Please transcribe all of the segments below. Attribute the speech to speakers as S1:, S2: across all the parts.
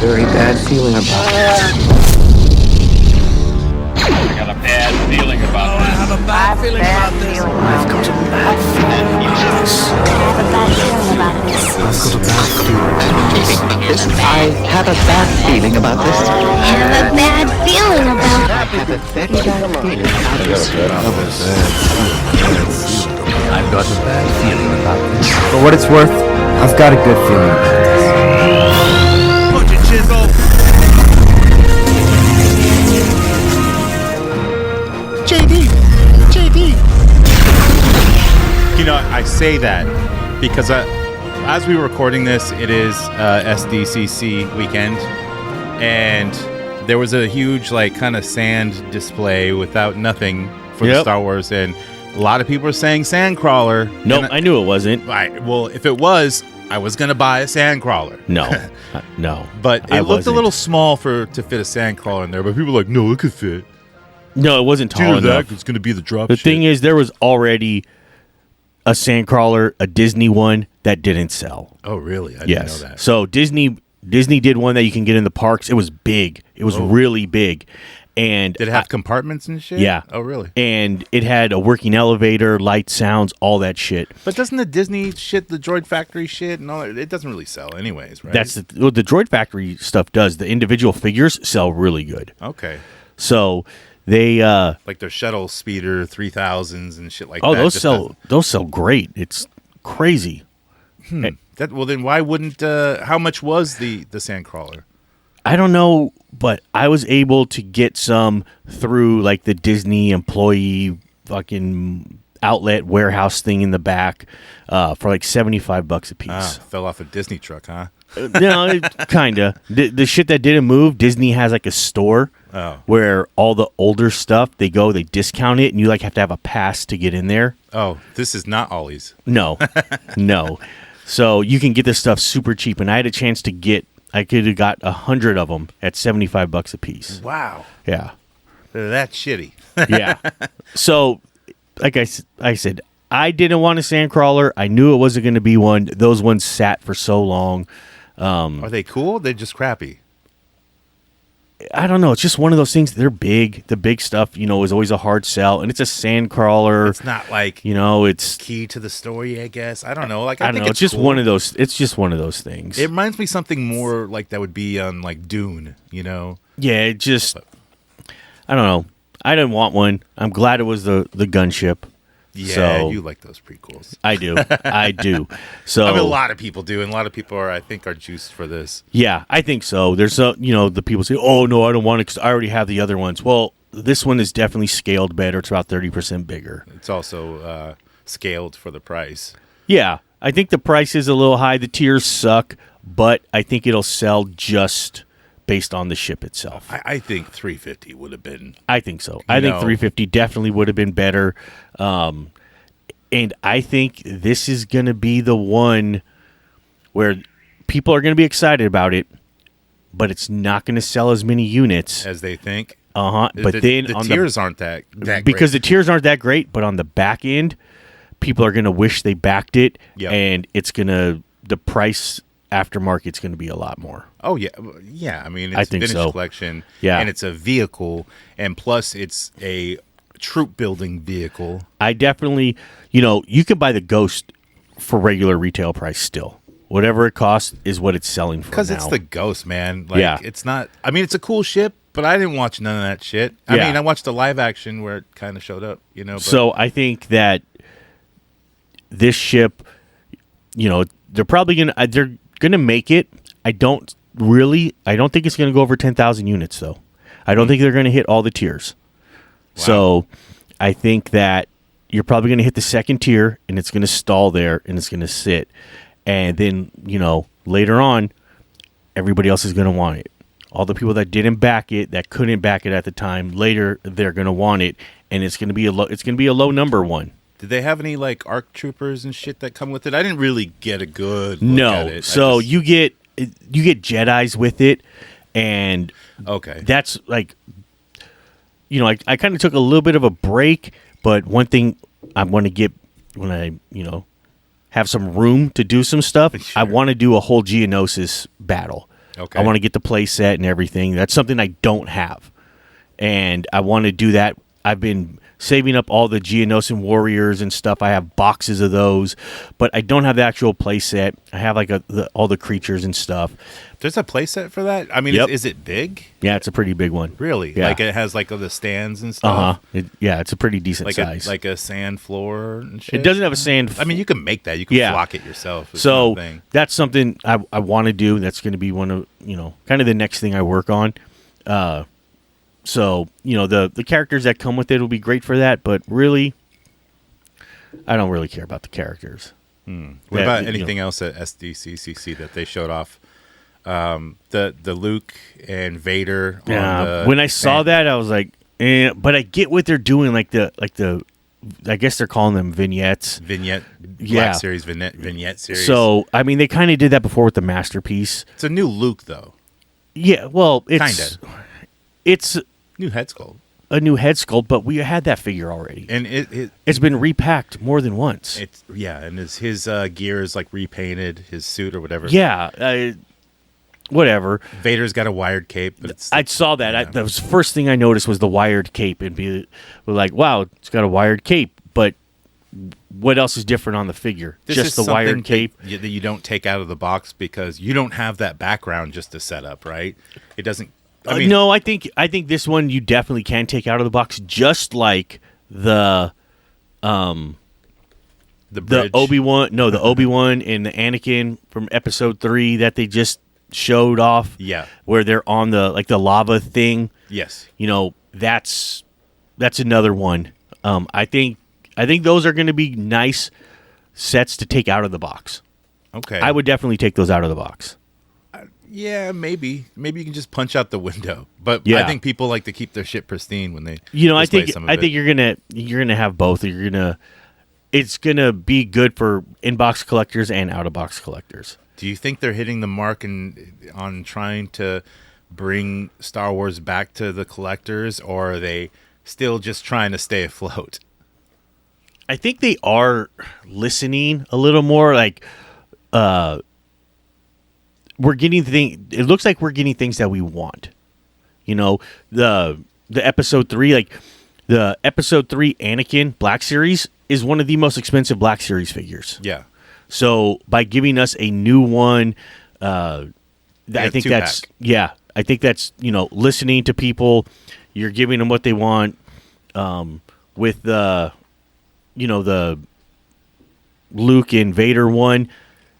S1: very bad feeling about this.
S2: I got a bad feeling about this.
S3: I have a bad feeling about this.
S1: I've got a bad feeling about this. I have a bad feeling about this.
S4: I have a bad feeling about
S1: I have a very bad feeling about this. I've got a bad feeling about this.
S5: For what it's worth, I've got a good feeling about this.
S3: Punch it, chisel.
S6: JD. You know, I say that because as we were recording this, it is SDCC weekend, and there was a huge kind of sand display without nothing for the Star Wars, and a lot of people are saying Sandcrawler.
S7: Nope, I knew it wasn't.
S6: Right. Well, if it was, I was gonna buy a Sandcrawler.
S7: No, no.
S6: But it looked a little small to fit a Sandcrawler in there. But people were like, no, it could fit.
S7: No, it wasn't tall enough.
S6: It's gonna be the drop.
S7: The thing is, there was already a Sandcrawler, a Disney one that didn't sell.
S6: Oh, really? I didn't know that.
S7: So Disney did one that you can get in the parks. It was big. It was really big. And
S6: did it have compartments and shit?
S7: Yeah.
S6: Oh, really?
S7: And it had a working elevator, light, sounds, all that shit.
S6: But doesn't the Disney shit, the Droid Factory shit, and all that, it doesn't really sell anyways, right?
S7: That's the Droid Factory stuff does. The individual figures sell really good.
S6: Okay.
S7: So they
S6: like their shuttle speeder 3000s and shit like that.
S7: Oh, those sell great. It's crazy.
S6: Well, then why wouldn't? How much was the Sandcrawler?
S7: I don't know, but I was able to get some through like the Disney employee fucking outlet warehouse thing in the back for like $75 a piece.
S6: Fell off a Disney truck, huh?
S7: No, kinda. The shit that didn't move, Disney has like a store where all the older stuff they discount it, and you like have to have a pass to get in there.
S6: Oh, this is not Ollie's.
S7: No, no. So you can get this stuff super cheap, and I had a chance to get. I could have got 100 of them at $75 a piece.
S6: Wow.
S7: Yeah.
S6: They're that shitty.
S7: Yeah. So, like I said, I didn't want a Sandcrawler. I knew it wasn't going to be one. Those ones sat for so long.
S6: Are they cool? They're just crappy.
S7: I don't know. It's just one of those things. They're big. The big stuff, is always a hard sell, and it's a Sandcrawler.
S6: It's not like
S7: it's
S6: key to the story. I guess I don't know.
S7: I don't know. It's just
S6: cool.
S7: one of those. It's just one of those things.
S6: It reminds me something more like that would be on like Dune.
S7: Yeah. It just. I don't know. I didn't want one. I'm glad it was the gunship.
S6: Yeah,
S7: so,
S6: you like those prequels.
S7: I do. I do. So
S6: I mean, a lot of people do, and a lot of people are juiced for this.
S7: Yeah, I think so. There's the people say, "Oh no, I don't want it because I already have the other ones." Well, this one is definitely scaled better. It's about 30% bigger.
S6: It's also scaled for the price.
S7: Yeah, I think the price is a little high. The tiers suck, but I think it'll sell just based on the ship itself.
S6: I think $350 would have been.
S7: I think so. I think $350 definitely would have been better. And I think this is going to be the one where people are going to be excited about it, but it's not going to sell as many units
S6: as they think.
S7: But then
S6: the tiers aren't that great.
S7: Because the tiers aren't that great, but on the back end, people are going to wish they backed it, and it's going to the price aftermarket's going to be a lot more.
S6: Oh yeah. I mean, it's a vintage collection, and it's a vehicle, and plus it's a troop building vehicle.
S7: I definitely, you can buy the Ghost for regular retail price still. Whatever it costs is what it's selling for.
S6: Because it's the Ghost, man. It's not. I mean, it's a cool ship, but I didn't watch none of that shit. I mean, I watched the live action where it kind of showed up. But.
S7: So I think that this ship, they're probably gonna make it. I don't think it's gonna go over 10,000 units though. I don't think they're gonna hit all the tiers. Wow. So I think that you're probably gonna hit the second tier and it's gonna stall there and it's gonna sit. And then, later on, everybody else is gonna want it. All the people that didn't back it, that couldn't back it at the time, later they're gonna want it, and it's gonna be a low number one.
S6: Did they have any ARC troopers and shit that come with it? I didn't really get a good look at it.
S7: So you get Jedis with it, and that's I kind of took a little bit of a break, but one thing I want to get when I have some room to do some stuff, I want to do a whole Geonosis battle.
S6: Okay.
S7: I want to get the play set and everything. That's something I don't have. And I want to do that. I've been saving up all the Geonosian warriors and stuff. I have boxes of those, but I don't have the actual play set. I have like all the creatures and stuff.
S6: There's a playset for that? I mean,
S7: Yep.
S6: is it big?
S7: Yeah, it's a pretty big one.
S6: Really?
S7: Yeah.
S6: Like it has like all the stands and stuff?
S7: Yeah, it's a pretty decent
S6: Like
S7: size.
S6: like a sand floor and shit?
S7: It doesn't have a sand.
S6: I mean, you can make that. You can
S7: Yeah.
S6: flock it yourself. It's
S7: So
S6: one thing.
S7: that's something I want to do. That's going to be one of, kind of the next thing I work on. So, the characters that come with it will be great for that. But really, I don't really care about the characters.
S6: What about anything else at SDCCC that they showed off? The Luke and Vader.
S7: Yeah. When I saw that, I was like, but I get what they're doing. Like the, I guess they're calling them vignettes.
S6: Vignette series.
S7: So, I mean, they kind of did that before with the Masterpiece.
S6: It's a new Luke, though.
S7: Yeah, well, it's
S6: New head sculpt.
S7: a new head sculpt, but we had that figure already.
S6: And
S7: It's been repacked more than once.
S6: and his gear is like repainted, his suit or whatever.
S7: Yeah, whatever.
S6: Vader's got a wired cape, but it's
S7: I saw that.
S6: Yeah.
S7: That was the first thing I noticed was the wired cape, and be like, wow, it's got a wired cape. But what else is different on the figure?
S6: This
S7: Just
S6: is
S7: the wired
S6: something
S7: cape.
S6: that you don't take out of the box because you don't have that background just to set up, right? It doesn't. I mean,
S7: No, I think this one you definitely can take out of the box, just like the
S6: bridge.
S7: Obi-Wan, the Obi-Wan and the Anakin from Episode 3 that they just showed off.
S6: Yeah.
S7: Where they're on the lava thing.
S6: Yes.
S7: That's another one. I think those are going to be nice sets to take out of the box.
S6: Okay.
S7: I would definitely take those out of the box.
S6: Yeah, maybe you can just punch out the window. But
S7: Yeah.
S6: I think people like to keep their shit pristine when they.
S7: I
S6: display
S7: think
S6: some of it.
S7: you're gonna have both. It's gonna be good for in-box collectors and out-of-box collectors.
S6: Do you think they're hitting the mark on trying to bring Star Wars back to the collectors, or are they still just trying to stay afloat?
S7: I think they are listening a little more. Like, we're getting it looks like we're getting things that we want. The Episode 3, the Episode 3 Anakin Black Series is one of the most expensive Black Series figures.
S6: Yeah.
S7: So by giving us a new one, I think that's
S6: two-pack.
S7: I think that's listening to people. You're giving them what they want. With the Luke and Vader one,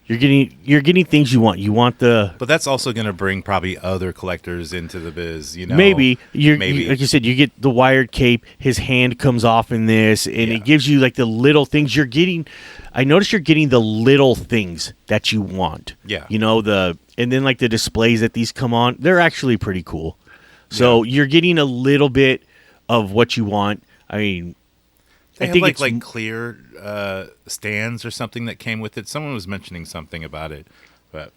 S7: you're getting things you want. You want the.
S6: But that's also going to bring probably other collectors into the biz.
S7: Maybe
S6: maybe
S7: like you said, you get the wired cape. His hand comes off in this, and it gives you like the little things you're getting. I notice you're getting the little things that you want.
S6: Yeah.
S7: And then like the displays that these come on, they're actually pretty cool. So you're getting a little bit of what you want. I mean,
S6: They
S7: I
S6: have
S7: think
S6: like clear stands or something that came with it. Someone was mentioning something about it, but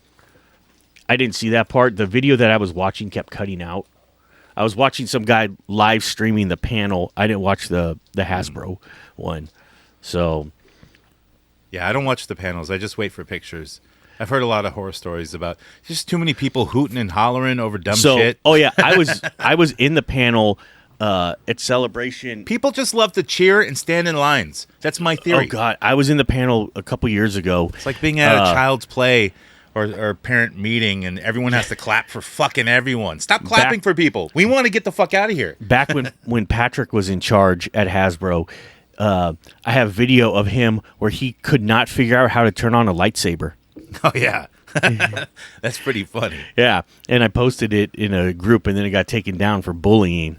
S7: I didn't see that part. The video that I was watching kept cutting out. I was watching some guy live streaming the panel. I didn't watch the Hasbro one. So
S6: yeah, I don't watch the panels. I just wait for pictures. I've heard a lot of horror stories about just too many people hooting and hollering over dumb shit.
S7: Oh yeah, I was in the panel at Celebration.
S6: People just love to cheer and stand in lines. That's my theory.
S7: Oh god, I was in the panel a couple years ago.
S6: It's like being at a child's play or parent meeting and everyone has to clap for fucking everyone. Stop clapping for people. We want to get the fuck out of here.
S7: Back when Patrick was in charge at Hasbro, I have video of him where he could not figure out how to turn on a lightsaber.
S6: Oh yeah. That's pretty funny.
S7: Yeah, and I posted it in a group, and then it got taken down for bullying.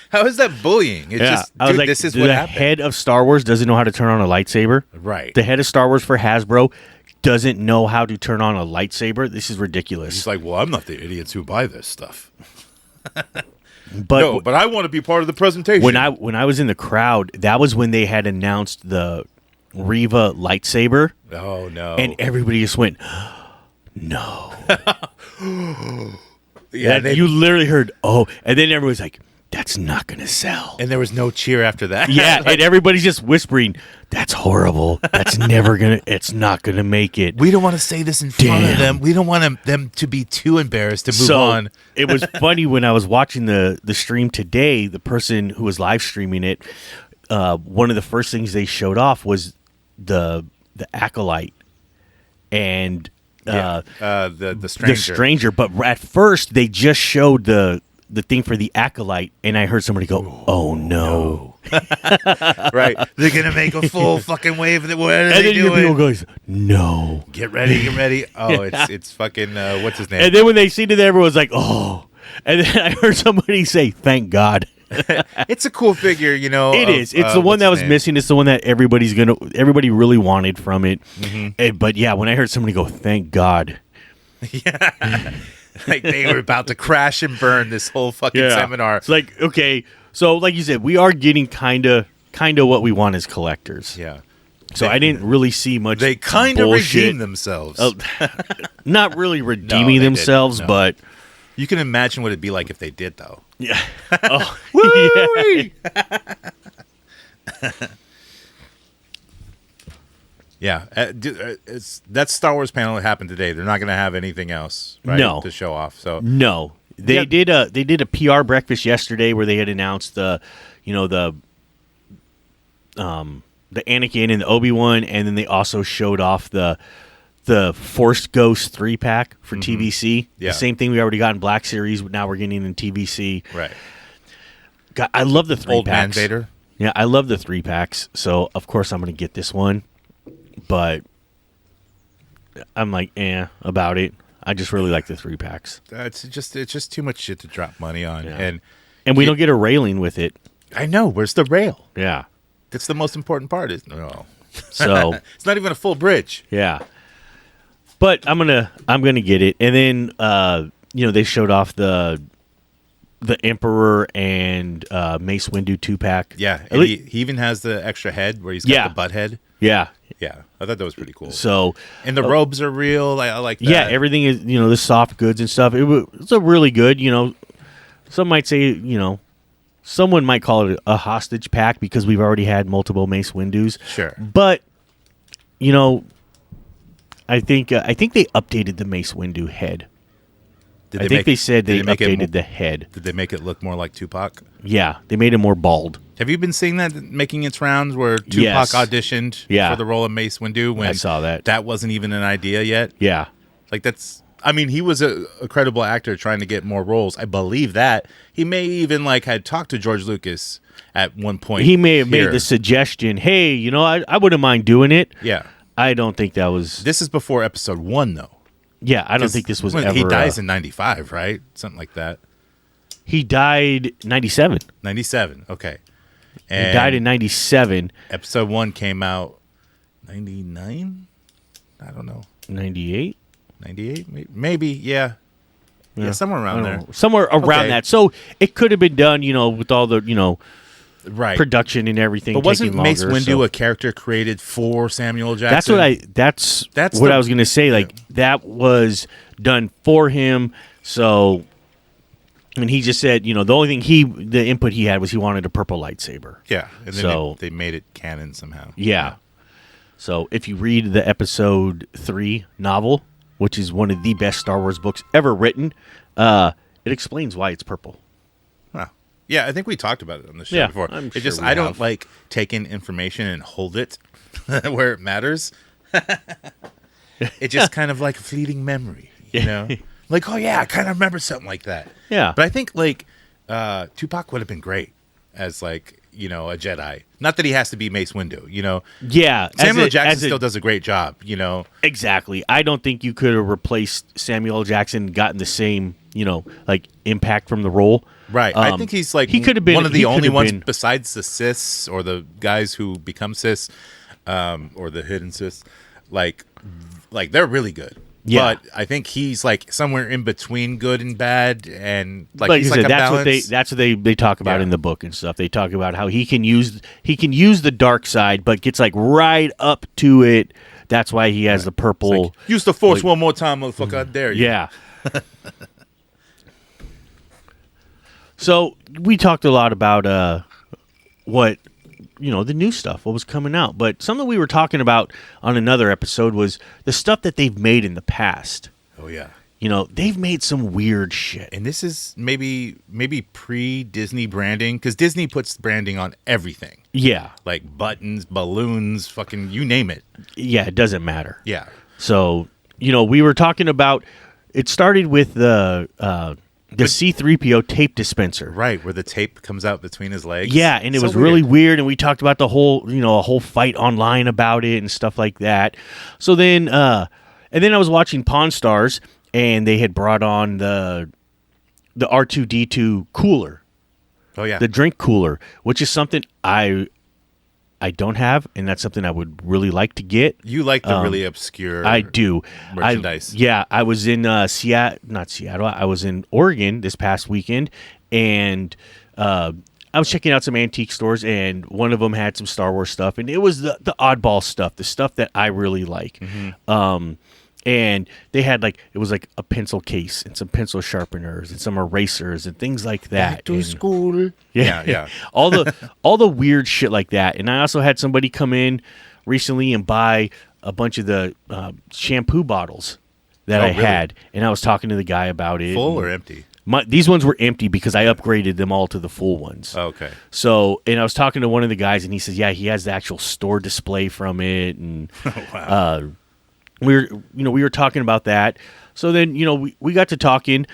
S6: How is that bullying? It's just,
S7: I was
S6: dude,
S7: like,
S6: this is what
S7: the
S6: happened.
S7: head of Star Wars doesn't know how to turn on a lightsaber.
S6: Right.
S7: The head of Star Wars for Hasbro doesn't know how to turn on a lightsaber. This is ridiculous.
S6: He's like, well, I'm not the idiots who buy this stuff.
S7: But
S6: but I want to be part of the presentation.
S7: when I was in the crowd, that was when they had announced the Reva lightsaber.
S6: Oh no!
S7: And everybody just went, no.
S6: Yeah,
S7: You literally heard, oh, and then everybody's like, that's not gonna sell.
S6: And there was no cheer after that.
S7: Yeah, and everybody's just whispering, that's horrible. That's never gonna. It's not gonna make it.
S6: We don't want to say this in front of
S7: Damn.
S6: them. We don't want them to be too embarrassed to move on.
S7: It was funny when I was watching the stream today. The person who was live streaming it, one of the first things they showed off was the acolyte and
S6: the stranger.
S7: the stranger. But at first they just showed the thing for the acolyte, and I heard somebody go, "Oh no!"
S6: Right? They're gonna make a full fucking wave. What are
S7: And
S6: they
S7: then
S6: doing?
S7: people goes, "No."
S6: Get ready. Oh, it's fucking what's his name?
S7: And then when they seen it, everyone's like, "Oh!" And then I heard somebody say, "Thank God."
S6: It's a cool figure, you know.
S7: It is. It's the one that was missing. It's the one that everybody really wanted from it. Mm-hmm. But yeah, when I heard somebody go, "Thank God,"
S6: like they were about to crash and burn this whole fucking seminar.
S7: It's like, okay, so like you said, we are getting kind of what we want as collectors.
S6: Yeah.
S7: So I didn't really see much.
S6: They kind of
S7: bullshit.
S6: redeemed themselves.
S7: Not really redeeming
S6: they
S7: themselves,
S6: didn't. No.
S7: but
S6: You can imagine what it'd be like if they did, though.
S7: yeah. Oh, yeah.
S6: Yeah, that Star Wars panel that happened today. They're not going to have anything else, right?
S7: No.
S6: To show off. So
S7: No, they did a PR breakfast yesterday where they had announced the Anakin and the Obi-Wan, and then they also showed off the Force Ghost 3-pack for TVC.
S6: Yeah.
S7: The same thing we already got in Black Series, but now we're getting in TVC.
S6: right,
S7: God, I love the 3-packs.
S6: Old Man Vader.
S7: Yeah, I love the 3-packs. So of course I'm going to get this one, but I'm like, about it. I just really like the 3-packs.
S6: It's just too much shit to drop money on,
S7: Yeah. And we don't get a railing with it.
S6: I know. Where's the rail?
S7: Yeah.
S6: That's the most important part.
S7: So
S6: It's not even a full bridge.
S7: yeah. But I'm gonna get it. And then they showed off the Emperor and Mace Windu 2-pack.
S6: Yeah, and he even has the extra head where he's got the butt head.
S7: Yeah.
S6: Yeah, I thought that was pretty cool.
S7: So
S6: And the robes are real. I like that.
S7: yeah, everything is the soft goods and stuff. It's a really good. Some might say someone might call it a hostage pack because we've already had multiple Mace Windus.
S6: Sure.
S7: But I think they updated the Mace Windu head. They said they updated the head.
S6: Did they make it look more like Tupac?
S7: Yeah, they made it more bald.
S6: Have you been seeing that making its rounds where Tupac
S7: Yes.
S6: auditioned for the role of Mace Windu when
S7: I saw that.
S6: That wasn't even an idea yet?
S7: Yeah.
S6: Like he was a credible actor trying to get more roles. I believe that. He may even had talked to George Lucas at one point.
S7: He may have made the suggestion, hey, I wouldn't mind doing it.
S6: Yeah.
S7: I don't think that was...
S6: This is before episode 1, though.
S7: Yeah, I don't think this was ever...
S6: He dies in 95, right? Something like that.
S7: He died 97.
S6: 97, okay.
S7: He died in 97.
S6: Episode 1 came out 99? I don't know.
S7: 98?
S6: 98? Maybe, yeah. Yeah, somewhere around there.
S7: Somewhere around that. So it could have been done, with all the,
S6: right.
S7: production and everything.
S6: But wasn't
S7: taking
S6: Mace
S7: longer,
S6: Windu a character created for Samuel Jackson?
S7: That's what I was going to say. That was done for him. So, and he just said, the only thing the input he had was he wanted a purple lightsaber.
S6: Yeah. And then they made it canon somehow.
S7: Yeah. So if you read the episode 3 novel, which is one of the best Star Wars books ever written, it explains why it's purple.
S6: Wow. Yeah, I think we talked about it on the show before. I don't like taking information and hold it where it matters. It's just kind of like a fleeting memory, Like, oh yeah, I kind of remember something like that.
S7: Yeah.
S6: But I think Tupac would have been great as a Jedi. Not that he has to be Mace Windu,
S7: Yeah.
S6: Samuel Jackson still does a great job,
S7: Exactly. I don't think you could have replaced Samuel Jackson, gotten the same, impact from the role.
S6: Right. I think he's
S7: he could have been
S6: one of the only ones
S7: been,
S6: besides the Siths or the guys who become Siths, or the hidden Siths, like they're really good.
S7: Yeah.
S6: But I think he's somewhere in between good and bad, and
S7: he's
S6: a
S7: balance. That's what they talk about in the book and stuff. They talk about how he can use the dark side, but gets right up to it. That's why he has the purple.
S6: Use the Force one more time, motherfucker! I dare you.
S7: Yeah. So we talked a lot about what, the new stuff, what was coming out. But something we were talking about on another episode was the stuff that they've made in the past.
S6: Oh, yeah.
S7: They've made some weird shit.
S6: And this is maybe pre-Disney branding, because Disney puts branding on everything.
S7: Yeah.
S6: Like buttons, balloons, fucking you name it.
S7: Yeah, it doesn't matter.
S6: Yeah.
S7: So, we were talking about, it started with the C-3PO tape dispenser.
S6: Right, where the tape comes out between his legs.
S7: Yeah, and it was really weird, and we talked about the whole, a whole fight online about it and stuff like that. So then, and then I was watching Pawn Stars, and they had brought on the R2-D2 cooler.
S6: Oh, yeah.
S7: The drink cooler, which is something I don't have, and that's something I would really like to get.
S6: You like the really obscure
S7: I do.
S6: merchandise.
S7: I was in not Seattle. I was in Oregon this past weekend, and I was checking out some antique stores, and one of them had some Star Wars stuff, and it was the oddball stuff, the stuff that I really like. Mm-hmm. And they had it was like a pencil case and some pencil sharpeners and some erasers and things like that.
S1: Back to school.
S6: Yeah.
S7: all the weird shit like that. And I also had somebody come in recently and buy a bunch of the shampoo bottles that I
S6: really?
S7: had, and I was talking to the guy about it.
S6: Full or empty?
S7: These ones were empty because I upgraded them all to the full ones.
S6: Oh, okay.
S7: So, and I was talking to one of the guys, and he says, yeah, he has the actual store display from it, and
S6: Wow.
S7: we were talking about that. So then, we got to talking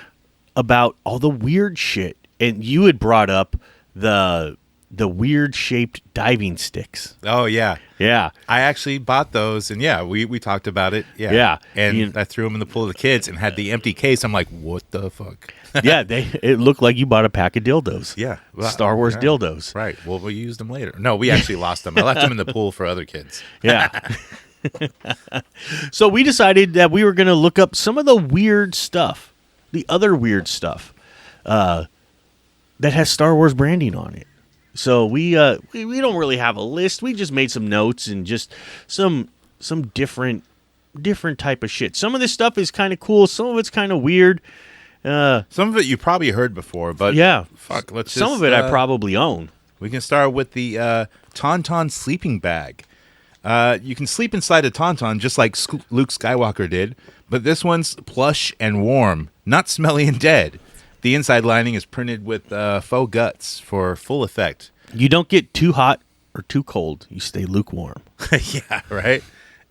S7: about all the weird shit, and you had brought up the weird shaped diving sticks.
S6: Oh, yeah.
S7: Yeah.
S6: I actually bought those, and we talked about it. Yeah.
S7: Yeah.
S6: And I threw them in the pool of the kids and had the empty case. I'm like, what the fuck?
S7: Yeah, it looked like you bought a pack of dildos.
S6: Yeah. Well,
S7: Star Wars
S6: yeah.
S7: dildos.
S6: Right. Well, we used them later. No, we actually lost them. I left them in the pool for other kids.
S7: Yeah. So we decided that we were going to look up some of the weird stuff, the other weird stuff that has Star Wars branding on it. So we don't really have a list. We just made some notes and just some different type of shit. Some of this stuff is kind of cool. Some of it's kind of weird.
S6: Some of it you probably heard before, but
S7: yeah,
S6: fuck. Let's
S7: some
S6: just,
S7: of it I probably own.
S6: We can start with the Tauntaun sleeping bag. You can sleep inside a Tauntaun just like Luke Skywalker did, but this one's plush and warm, not smelly and dead. The inside lining is printed with faux guts for full effect.
S7: You don't get too hot or too cold. You stay lukewarm.
S6: Yeah, right?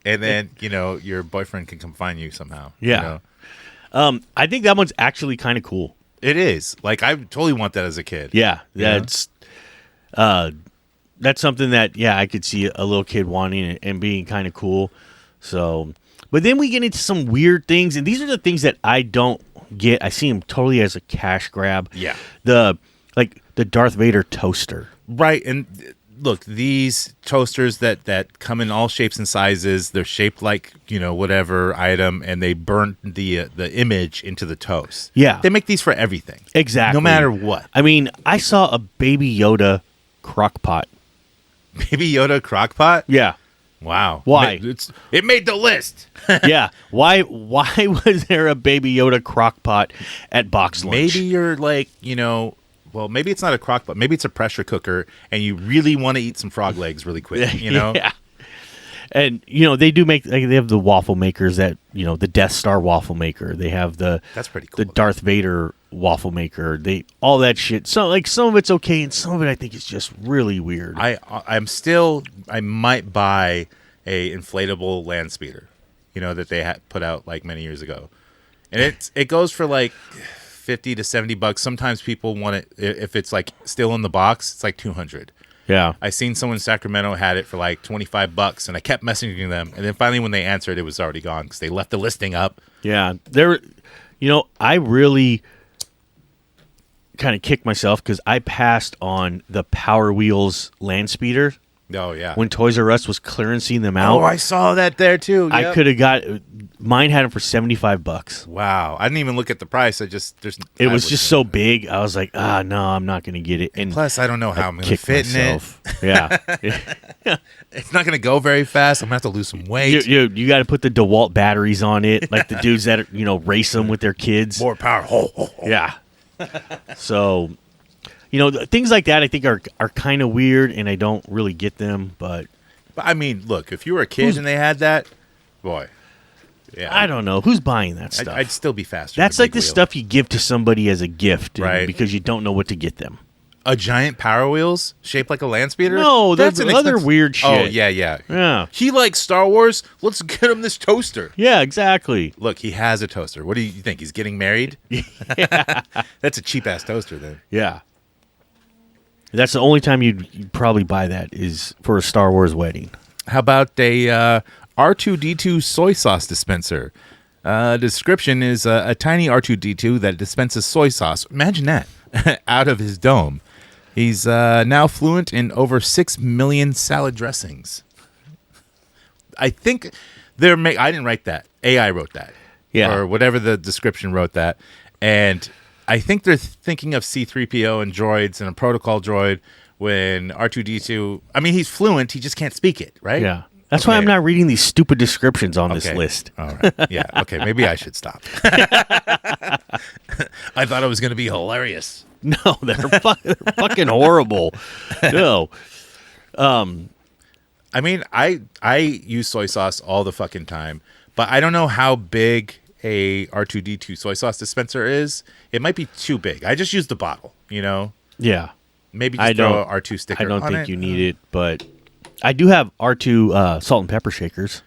S6: And then, your boyfriend can come find you somehow.
S7: Yeah. I think that one's actually kind of cool.
S6: It is. Like, I totally want that as a kid.
S7: Yeah. That's something that, I could see a little kid wanting and being kind of cool. So, but then we get into some weird things, and these are the things that I don't get. I see them totally as a cash grab.
S6: Yeah.
S7: The Darth Vader toaster.
S6: Right. And look, these toasters that come in all shapes and sizes, they're shaped like, whatever item, and they burn the image into the toast.
S7: Yeah.
S6: They make these for everything.
S7: Exactly.
S6: No matter what.
S7: I mean, I saw a Baby Yoda crock pot.
S6: Baby Yoda crock pot?
S7: Yeah.
S6: Wow.
S7: Why?
S6: It made the list.
S7: Yeah. Why was there a Baby Yoda crock pot at box lunch?
S6: Maybe you're like, well, maybe it's not a crock pot. Maybe it's a pressure cooker, and you really want to eat some frog legs really quick,
S7: Yeah. And, they do make, they have the waffle makers that, the Death Star waffle maker. They have
S6: That's pretty cool.
S7: The Darth Vader waffle maker. All that shit. So, some of it's okay, and some of it I think is just really weird.
S6: I might buy a inflatable land speeder, that they put out like many years ago. And it goes for like $50 to $70. Sometimes people want it, if it's like still in the box, it's like $200.
S7: Yeah.
S6: I seen someone in Sacramento had it for like $25, and I kept messaging them, and then finally when they answered, it was already gone because they left the listing up.
S7: Yeah. I really kind of kicked myself because I passed on the Power Wheels land speeder.
S6: Oh, yeah.
S7: When Toys R Us was clearancing them out.
S6: Oh, I saw that there too. Yep.
S7: I could have got mine. Had them for $75.
S6: Wow, I didn't even look at the price. It
S7: was just so big. I was like, no, I'm not going to get it. And
S6: plus, I don't know how I'm going to fit
S7: myself.
S6: in it.
S7: Yeah,
S6: it's not going to go very fast. I'm going to have to lose some weight.
S7: You got to put the DeWalt batteries on it, like the dudes that race them with their kids.
S6: More power.
S7: Yeah. So, things like that I think are kind of weird, and I don't really get them. But
S6: I mean, look, if you were a kid and they had that, boy, yeah,
S7: I don't know who's buying that stuff.
S6: I'd still be faster.
S7: That's
S6: than
S7: like
S6: Big
S7: the
S6: Wheel.
S7: stuff you give to somebody as a gift,
S6: Right.
S7: Because you don't know what to get them.
S6: A giant Power Wheels shaped like a land speeder?
S7: No,
S6: that's
S7: that's
S6: an
S7: other
S6: expensive-
S7: weird shit.
S6: Oh, yeah.
S7: Yeah.
S6: He likes Star Wars. Let's get him this toaster.
S7: Yeah, exactly.
S6: Look, he has a toaster. What do you think? He's getting married? That's a cheap ass toaster then.
S7: Yeah. That's the only time you'd probably buy that is for a Star Wars wedding.
S6: How about a R2D2 soy sauce dispenser? Description is a tiny R2D2 that dispenses soy sauce. Imagine that out of his dome. He's now fluent in over 6 million salad dressings. I think I didn't write that. AI wrote that.
S7: Yeah.
S6: Or whatever the description wrote that. And I think they're thinking of C-3PO and droids and a protocol droid when R2D2... I mean, he's fluent. He just can't speak it, right?
S7: Yeah. That's why I'm not reading these stupid descriptions on this
S6: Okay.
S7: list.
S6: All right. Yeah. Okay. Maybe I should stop. I thought it was going to be hilarious.
S7: No, they're fucking horrible. No.
S6: I mean, I use soy sauce all the fucking time, but I don't know how big a R2D2 soy sauce dispenser is. It might be too big. I just use the bottle,
S7: Yeah.
S6: Maybe just throw a R2 sticker
S7: I don't
S6: on
S7: think
S6: it.
S7: you need it, but I do have R2 salt and pepper shakers.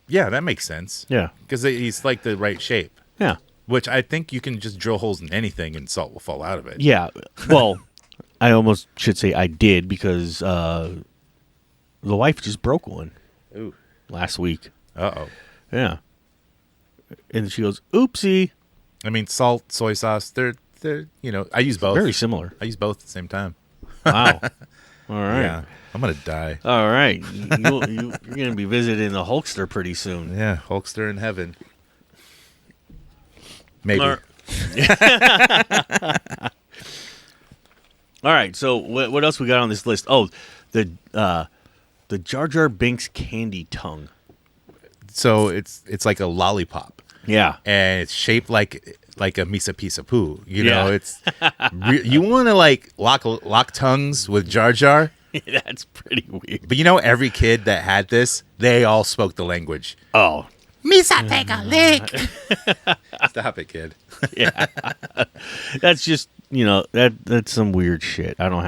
S6: Yeah, that makes sense.
S7: Yeah.
S6: Because he's like the right shape,
S7: Yeah.
S6: which I think you can just drill holes in anything and salt will fall out of it.
S7: Yeah. Well, I almost should say I did because the wife just broke one
S6: Ooh.
S7: last week.
S6: Uh-oh.
S7: Yeah. And she goes, oopsie.
S6: I mean, salt, soy sauce, they're I use both.
S7: Very similar.
S6: I use both at the same time.
S7: Wow. All right.
S6: Yeah. I'm going to die.
S7: All right. You're going to be visiting the Hulkster pretty soon.
S6: Yeah, Hulkster in heaven. Maybe.
S7: All right. So what else we got on this list? Oh, the Jar Jar Binks candy tongue.
S6: So it's like a lollipop,
S7: Yeah.
S6: and it's shaped like a Misa Pisa Poo. You know,
S7: Yeah.
S6: it's you want to like lock tongues with Jar Jar,
S7: That's pretty weird.
S6: but every kid that had this, they all spoke the language.
S7: Oh.
S6: Misa, take a lick. Stop it, kid.
S7: Yeah. That's just, that's some weird shit. I don't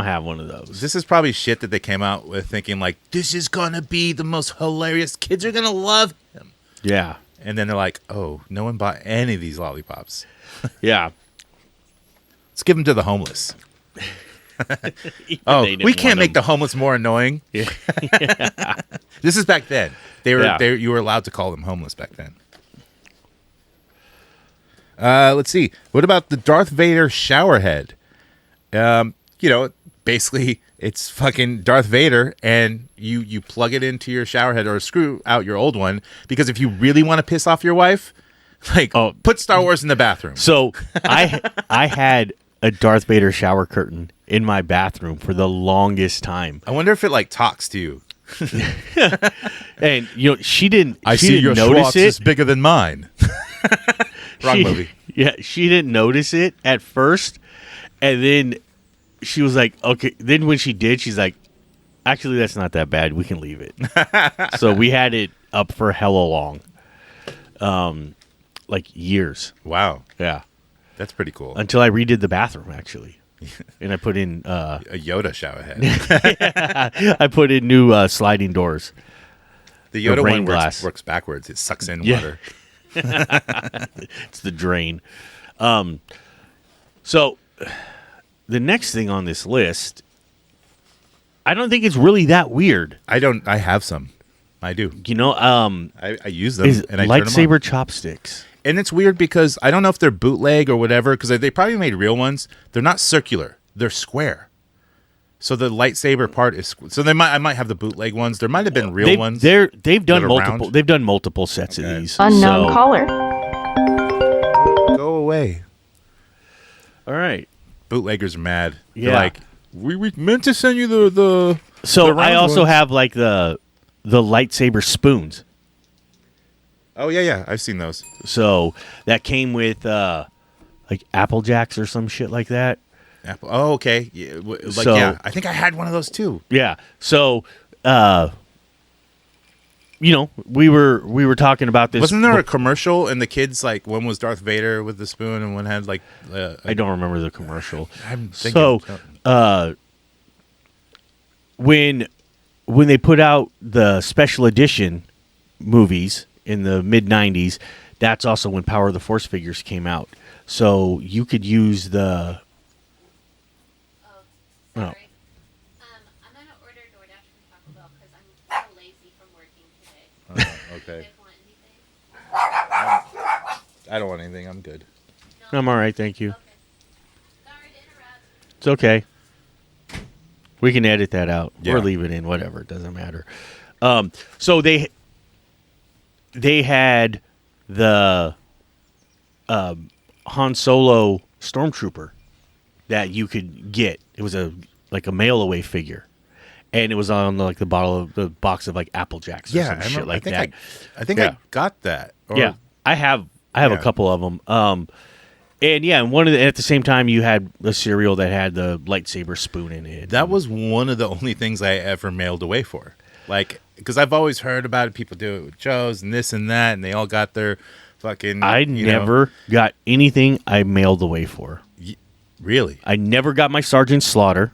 S7: have one of those.
S6: This is probably shit that they came out with thinking like, this is gonna be the most hilarious. Kids are gonna love him.
S7: Yeah.
S6: And then they're like, oh, no one bought any of these lollipops.
S7: Yeah.
S6: Let's give them to the homeless. Oh, we can't make the homeless more annoying.
S7: Yeah.
S6: This is back then. You were allowed to call them homeless back then. Let's see. What about the Darth Vader shower head? Basically it's fucking Darth Vader, and you plug it into your shower head or screw out your old one, because if you really want to piss off your wife, put Star Wars in the bathroom.
S7: So I had a Darth Vader shower curtain in my bathroom for the longest time.
S6: I wonder if it talks to you.
S7: And she didn't
S6: I
S7: she
S6: see
S7: didn't
S6: your
S7: notice
S6: Schwartz
S7: it.
S6: is bigger than mine. Wrong movie.
S7: Yeah, she didn't notice it at first, and then she was like, okay. Then when she did, she's like, actually, that's not that bad. We can leave it. So we had it up for hella long. Years.
S6: Wow.
S7: Yeah.
S6: That's pretty cool.
S7: Until I redid the bathroom, actually. And I put in
S6: A Yoda shower head.
S7: I put in new sliding doors.
S6: The Yoda
S7: rain
S6: one
S7: glass.
S6: works backwards. It sucks in
S7: Yeah.
S6: water.
S7: It's the drain. So the next thing on this list, I don't think it's really that weird.
S6: I have some. I do. I use them,
S7: Is
S6: and I turn them on.
S7: lightsaber chopsticks.
S6: And it's weird because I don't know if they're bootleg or whatever, because they probably made real ones. They're not circular. They're square. So the lightsaber part is so I might have the bootleg ones. There might have been real ones.
S7: They've done
S6: that are
S7: multiple.
S6: round.
S7: They've done multiple sets of
S6: Okay.
S7: these.
S4: Unknown
S7: So-
S4: caller.
S6: Go away.
S7: All right.
S6: Bootleggers are mad.
S7: Yeah.
S6: They're like, we meant to send you the
S7: So
S6: the round
S7: I also
S6: ones."
S7: have the lightsaber spoons.
S6: Oh yeah, I've seen those.
S7: So that came with Apple Jacks or some shit like that.
S6: Apple. Oh, okay. Yeah,
S7: So-
S6: yeah. I think I had one of those too.
S7: Yeah. So, we were talking about this.
S6: Wasn't there a commercial and the kids like one was Darth Vader with the spoon and one had like
S7: I don't remember the commercial.
S6: I'm thinking.
S7: So, when they put out the special edition movies in the mid '90s, that's also when Power of the Force figures came out. So you could use the.
S4: Sorry. I'm gonna order DoorDash from Taco Bell because I'm so lazy from working today.
S6: Okay.
S4: You guys want anything?
S6: I don't want anything. I'm good.
S7: I'm all right, thank you.
S4: Okay. Sorry to interrupt.
S7: It's okay. We can edit that out
S6: Yeah.
S7: or leave it in, whatever. It doesn't matter. So they had the Han Solo Stormtrooper that you could get. It was like a mail away figure, and it was on like the box of like Apple Jacks or some shit like that.
S6: I think
S7: Yeah.
S6: I got that. Or-
S7: Yeah, I have a
S6: Yeah.
S7: couple of them. And yeah, and at the same time you had the cereal that had the lightsaber spoon in it.
S6: That was one of the only things I ever mailed away for. Like, because I've always heard about it. People do it with Joe's and this and that, and they all got their fucking.
S7: I
S6: you know-
S7: never got anything I mailed away for.
S6: Really.
S7: I never got my Sergeant Slaughter.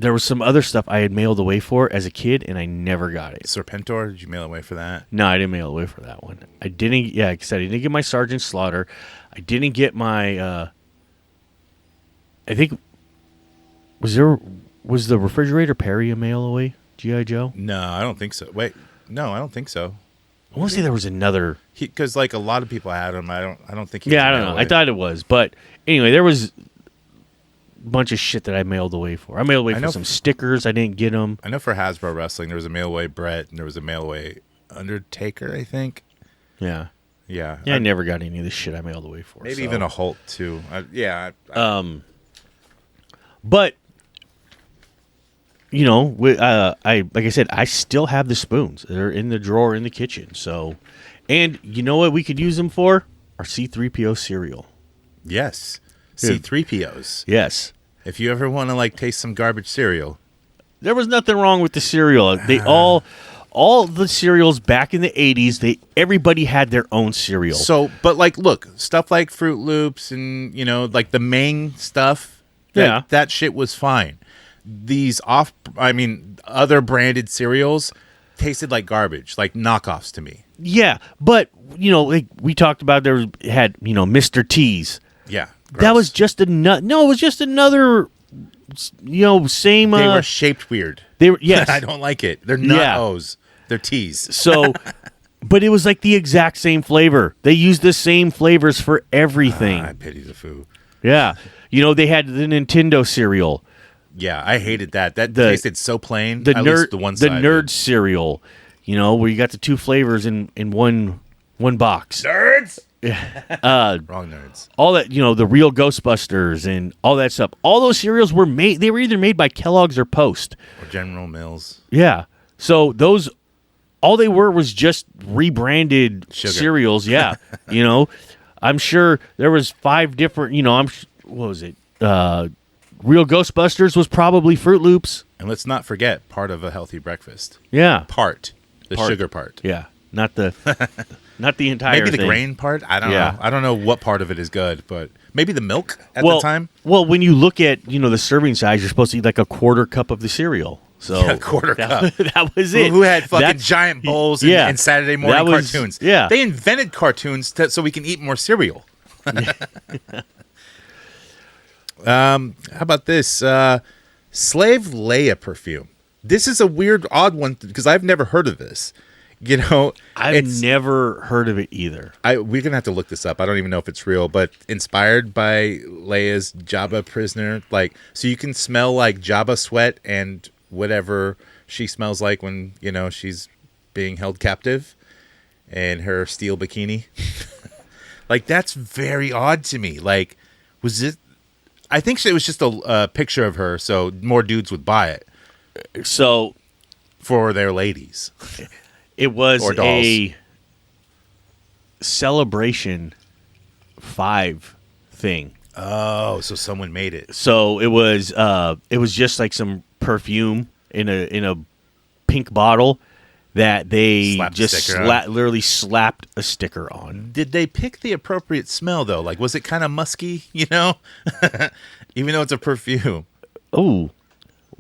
S7: There was some other stuff I had mailed away for as a kid, and I never got it.
S6: Serpentor, did you mail away for that?
S7: No, I didn't mail away for that one. I didn't. Yeah, like I said, I didn't get my Sergeant Slaughter. I didn't get my. I think was the Refrigerator Perry a mail away? GI Joe?
S6: No, I don't think so. Wait, no, I don't think so.
S7: I want to say there was another.
S6: Because like a lot of people had them. I don't think.
S7: Yeah, I don't know. I thought it was, but anyway, there was a bunch of shit that I mailed away for. I mailed away
S6: I
S7: for
S6: know
S7: some stickers. I didn't get them.
S6: I know for Hasbro Wrestling, there was a mail away Brett, and there was a mail away Undertaker. I think.
S7: Yeah.
S6: Yeah.
S7: Yeah, I never got any of this shit I mailed away for.
S6: Maybe
S7: so.
S6: even a Hulk too.
S7: But you know, I like I said, I still have the spoons. They're in the drawer in the kitchen. So, and you know what we could use them for? Our C-3PO cereal.
S6: Yes.
S7: Dude.
S6: C-3POs.
S7: Yes.
S6: If you ever want to like taste some garbage cereal,
S7: There was nothing wrong with the cereal. They all the cereals back in the 80s, everybody had their own cereal.
S6: So, but like, look, stuff like Fruit Loops and, you know, like the main stuff,
S7: Yeah.
S6: that shit was fine. These other branded cereals tasted like garbage, like knockoffs to me.
S7: Yeah, but you know, like we talked about, had Mr. T's.
S6: Yeah.
S7: That was just it was just another, same.
S6: They were shaped weird.
S7: They were, yes.
S6: I don't like it. They're not
S7: Yeah.
S6: O's. They're T's.
S7: So, but it was like the exact same flavor. They used the same flavors for everything.
S6: I pity the foo.
S7: Yeah. They had the Nintendo cereal.
S6: Yeah, I hated that. That tasted so plain.
S7: The
S6: At
S7: nerd,
S6: least the one
S7: the
S6: side.
S7: nerd cereal, where you got the two flavors in one box.
S6: Nerds. Wrong nerds.
S7: All that, the real Ghostbusters and all that stuff. All those cereals were made. They were either made by Kellogg's or Post.
S6: Or General Mills.
S7: Yeah. So those, all they were was just rebranded
S6: Sugar.
S7: cereals. Yeah. I'm sure there was 5 different. What was it? Real Ghostbusters was probably Fruit Loops.
S6: And let's not forget part of a healthy breakfast.
S7: Yeah.
S6: The
S7: Part.
S6: sugar part.
S7: Yeah. Not the entire.
S6: Maybe the
S7: thing.
S6: grain part. I don't
S7: Yeah.
S6: know. I don't know what part of it is good, but maybe the milk at the time.
S7: Well, when you look at the serving size, you're supposed to eat like a quarter cup of the cereal. So
S6: A quarter cup.
S7: That was it.
S6: Who had fucking
S7: That's-
S6: giant bowls and,
S7: yeah.
S6: and Saturday morning
S7: That was-
S6: cartoons?
S7: yeah.
S6: They invented cartoons so we can eat more cereal. How about this? Slave Leia perfume. This is a weird, odd one because I've never heard of this.
S7: I've never heard of it either.
S6: We're gonna have to look this up. I don't even know if it's real, but inspired by Leia's Jabba prisoner, so you can smell like Jabba sweat and whatever she smells like when she's being held captive, and her steel bikini. That's very odd to me. Was it? I think it was just a picture of her, so more dudes would buy it
S7: So
S6: for their ladies.
S7: it was
S6: Or dolls.
S7: a Celebration 5 thing.
S6: Oh, so someone made it.
S7: So it was just like some perfume in a pink bottle that they
S6: Slapped a
S7: just
S6: sticker on.
S7: literally slapped a sticker on.
S6: Did they pick the appropriate smell though? Like, was it kind of musky? You know, even though it's a perfume.
S7: Oh,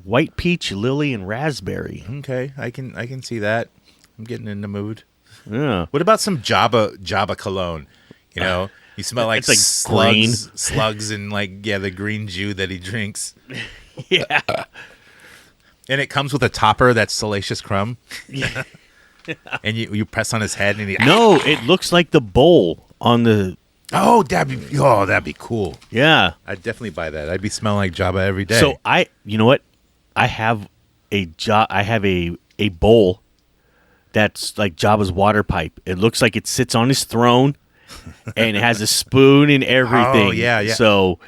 S7: white peach, lily, and raspberry.
S6: Okay, I can see that. I'm getting in the mood.
S7: Yeah.
S6: What about some Jabba cologne? You know, you smell like,
S7: It's like green.
S6: slugs, and like the green Jew that he drinks.
S7: Yeah.
S6: And it comes with a topper that's Salacious Crumb.
S7: Yeah.
S6: And you press on his head and he
S7: No, it looks like the bowl on the.
S6: Oh, that'd be cool.
S7: Yeah.
S6: I'd definitely buy that. I'd be smelling like Jabba every day.
S7: So you know what? I have a bowl that's like Jabba's water pipe. It looks like it sits on his throne, and it has a spoon and everything.
S6: Oh, yeah.
S7: So,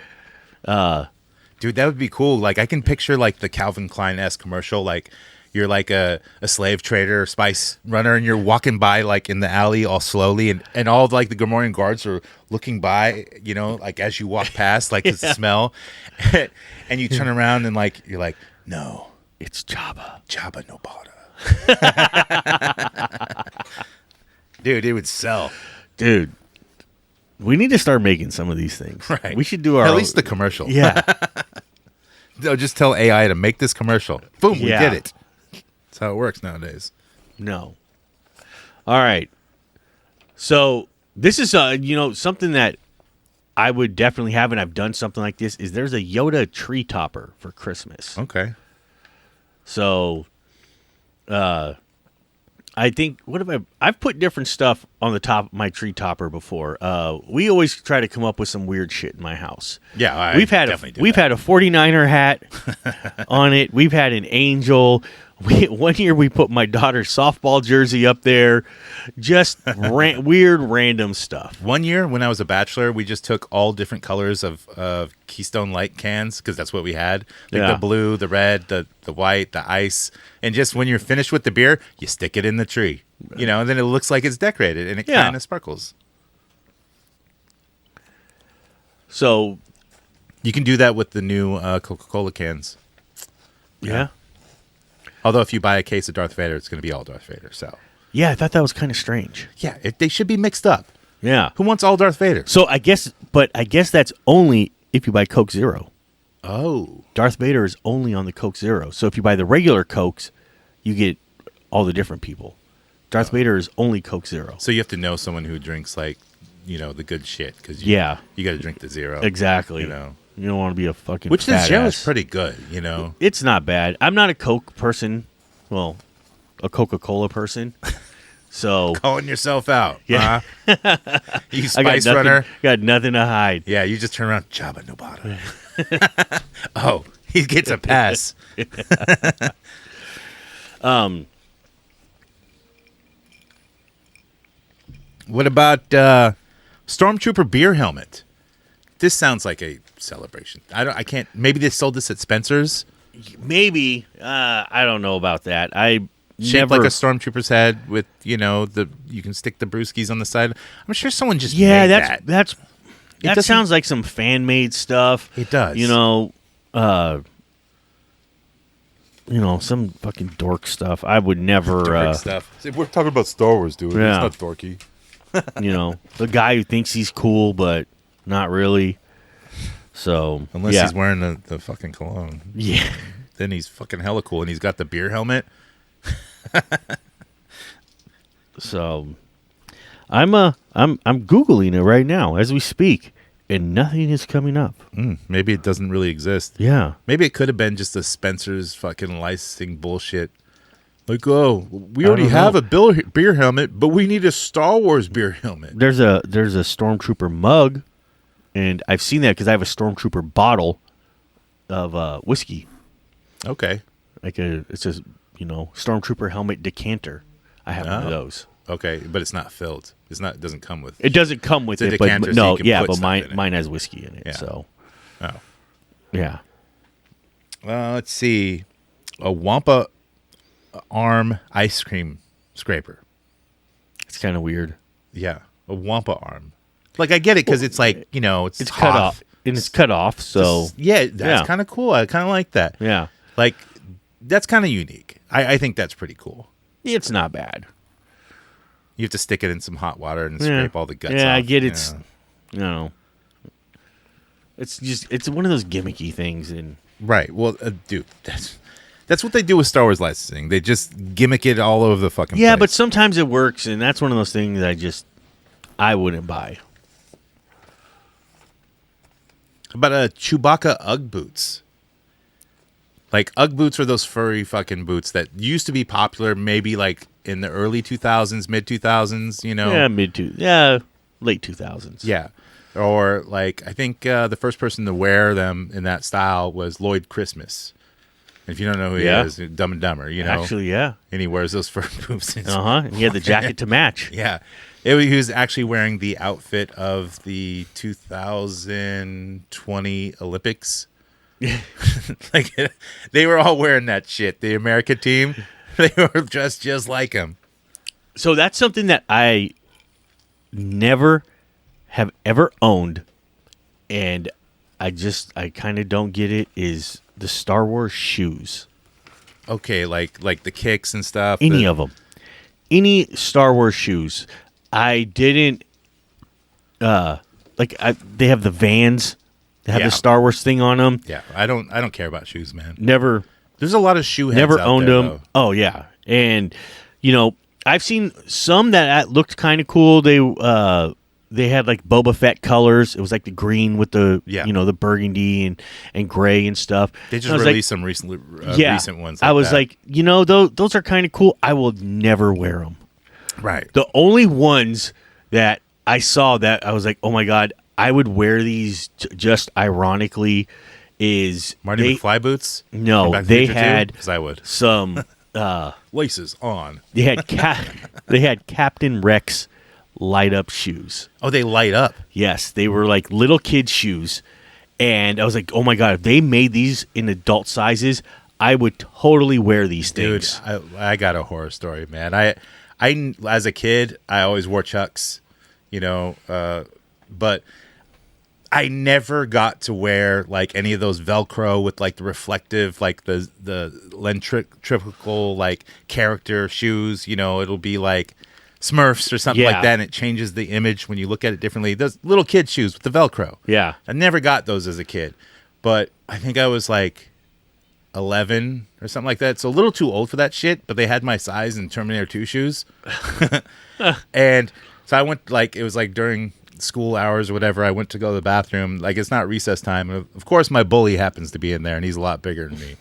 S6: dude, that would be cool. Like, I can picture like the Calvin Klein-esque commercial. Like, you're like a slave trader or spice runner, and you're walking by like in the alley all slowly, and all of, like the Gamorrean guards are looking by, you know, like as you walk past, like the smell, and you turn around and like you're like, no,
S7: it's Jabba.
S6: Jabba no Bada. Dude, it would sell.
S7: Dude, we need to start making some of these things.
S6: Right.
S7: We should do our
S6: at least the commercial.
S7: Yeah.
S6: They'll just tell AI to make this commercial. Boom, we
S7: Yeah.
S6: did it. That's how it works nowadays.
S7: No. All right. So this is something that I would definitely have, and I've done something like this. Is there's a Yoda tree topper for Christmas.
S6: Okay.
S7: So, I think I've put different stuff on the top of my tree topper before. We always try to come up with some weird shit in my house.
S6: Yeah,
S7: we've had a 49er hat on it. We've had an angel. One year we put my daughter's softball jersey up there. Just weird random stuff.
S6: One year when I was a bachelor, we just took all different colors of Keystone Light cans because that's what we had. Like
S7: Yeah.
S6: the blue, the red, the white, the ice. And just when you're finished with the beer, you stick it in the tree. You know, and then it looks like it's decorated and it
S7: Yeah.
S6: kind of sparkles.
S7: So,
S6: You can do that with the new Coca-Cola cans.
S7: yeah.
S6: Although if you buy a case of Darth Vader, it's going to be all Darth Vader. So,
S7: Yeah, I thought that was kind of strange.
S6: yeah, they should be mixed up.
S7: Yeah.
S6: Who wants all Darth Vader?
S7: So I guess that's only if you buy Coke Zero.
S6: Oh.
S7: Darth Vader is only on the Coke Zero. So if you buy the regular Cokes, you get all the different people. Darth Vader is only Coke Zero.
S6: So you have to know someone who drinks, like, you know, the good shit. Because you got to drink the zero.
S7: Exactly.
S6: You know.
S7: You don't want to be a fucking
S6: Which the
S7: fat
S6: zero
S7: ass.
S6: is pretty good, you know.
S7: It's not bad. I'm not a Coke person. Well, a Coca-Cola person. So
S6: Calling yourself out.
S7: Yeah.
S6: Huh? You
S7: I got
S6: spice runner.
S7: got nothing to hide.
S6: Yeah, you just turn around. Jabba no Bada. Oh, he gets a pass. What about Stormtrooper beer helmet? This sounds like a celebration. I can't. Maybe they sold this at Spencer's.
S7: Maybe. I don't know about that.
S6: Shaped like a stormtrooper's head with, you know, you can stick the brewskis on the side. I'm sure someone just
S7: Yeah,
S6: made
S7: that
S6: doesn't-
S7: sounds like some fan made stuff.
S6: It does.
S7: You know, some fucking dork stuff. I would never
S6: Dork stuff.
S1: See, we're talking about Star Wars, dude.
S7: Yeah.
S1: It's not dorky.
S7: the guy who thinks he's cool but not really. So
S6: Unless
S7: yeah.
S6: he's wearing the fucking cologne.
S7: Yeah.
S6: Then he's fucking hella cool and he's got the beer helmet.
S7: So I'm Googling it right now as we speak, and nothing is coming up.
S6: Maybe it doesn't really exist.
S7: Yeah.
S6: Maybe it could have been just a Spencer's fucking licensing bullshit. Like, oh, we already
S7: don't
S6: have
S7: know.
S6: a beer helmet, but we need a Star Wars beer helmet.
S7: There's a Stormtrooper mug, and I've seen that because I have a Stormtrooper bottle of whiskey.
S6: Okay.
S7: It's a Stormtrooper helmet decanter. I have one of those.
S6: Okay, but it's not filled. It doesn't come with.
S7: It doesn't come with
S6: It's a
S7: it, but
S6: decanter, so
S7: no,
S6: you can
S7: yeah,
S6: put
S7: but
S6: stuff
S7: mine
S6: in it.
S7: mine has whiskey in it.
S6: Yeah.
S7: So
S6: Oh.
S7: yeah.
S6: Let's see. A Wampa arm ice cream scraper.
S7: It's kind of weird.
S6: Yeah, a Wampa arm. Like I get it because it's like it's
S7: cut
S6: hot.
S7: off and it's cut off. So
S6: Yeah, that's kind of cool. I kind of like that.
S7: yeah,
S6: Like that's kind of unique. I think that's pretty cool.
S7: it's not bad.
S6: You have to stick it in some hot water and scrape all the guts off.
S7: Yeah, I get
S6: you
S7: it's
S6: know.
S7: it's one of those gimmicky things, and
S6: Right. Well, dude, that's what they do with Star Wars licensing. They just gimmick it all over the fucking
S7: yeah,
S6: place.
S7: but sometimes it works, and that's one of those things I wouldn't buy.
S6: But Chewbacca Ugg boots. Like Ugg boots are those furry fucking boots that used to be popular maybe like in the early 2000s, mid 2000s,
S7: Yeah, late 2000s.
S6: Yeah. Or like I think the first person to wear them in that style was Lloyd Christmas. If you don't know who he is, Dumb and Dumber,
S7: Actually, yeah.
S6: And he wears those fur boots.
S7: And he had the jacket to match.
S6: Yeah. He was actually wearing the outfit of the 2020 Olympics. Like they were all wearing that shit. The American team, they were dressed just like him.
S7: So that's something that I never have ever owned, and I kind of don't get it, is the Star Wars shoes.
S6: Okay, like the kicks and stuff.
S7: Any of them. Any Star Wars shoes. I didn't they have the Vans. They have the Star Wars thing on them.
S6: Yeah, I don't care about shoes, man.
S7: Never
S6: There's a lot of shoe heads
S7: never
S6: out
S7: owned
S6: there,
S7: them.
S6: though.
S7: Oh yeah. And I've seen some that looked kind of cool. They had like Boba Fett colors. It was like the green with the the burgundy and gray and stuff.
S6: They just
S7: released
S6: released some recent ones.
S7: I was
S6: that.
S7: like, those are kind of cool. I will never wear them.
S6: Right.
S7: The only ones that I saw that I was like, oh my God, I would wear these just ironically is
S6: Marty McFly boots?
S7: No,
S6: Back to the
S7: they
S6: Future
S7: had
S6: 2? 'Cause I would.
S7: some
S6: Laces on.
S7: they had Captain Rex light up shoes.
S6: Oh, they light up.
S7: Yes, they were like little kid shoes. And I was like, oh my God, if they made these in adult sizes, I would totally wear these
S6: Dude,
S7: things.
S6: I got a horror story, man. I as a kid, I always wore Chucks, but I never got to wear like any of those Velcro with like the reflective, like the lentrical like character shoes. It'll be like Smurfs or something like that, and it changes the image when you look at it differently. Those little kid shoes with the Velcro.
S7: Yeah.
S6: I never got those as a kid, but I think I was like 11 or something like that. So a little too old for that shit, but they had my size in Terminator 2 shoes. And so I went, like, it was like during school hours or whatever, I went to go to the bathroom. Like, it's not recess time. And of course, my bully happens to be in there, and he's a lot bigger than me.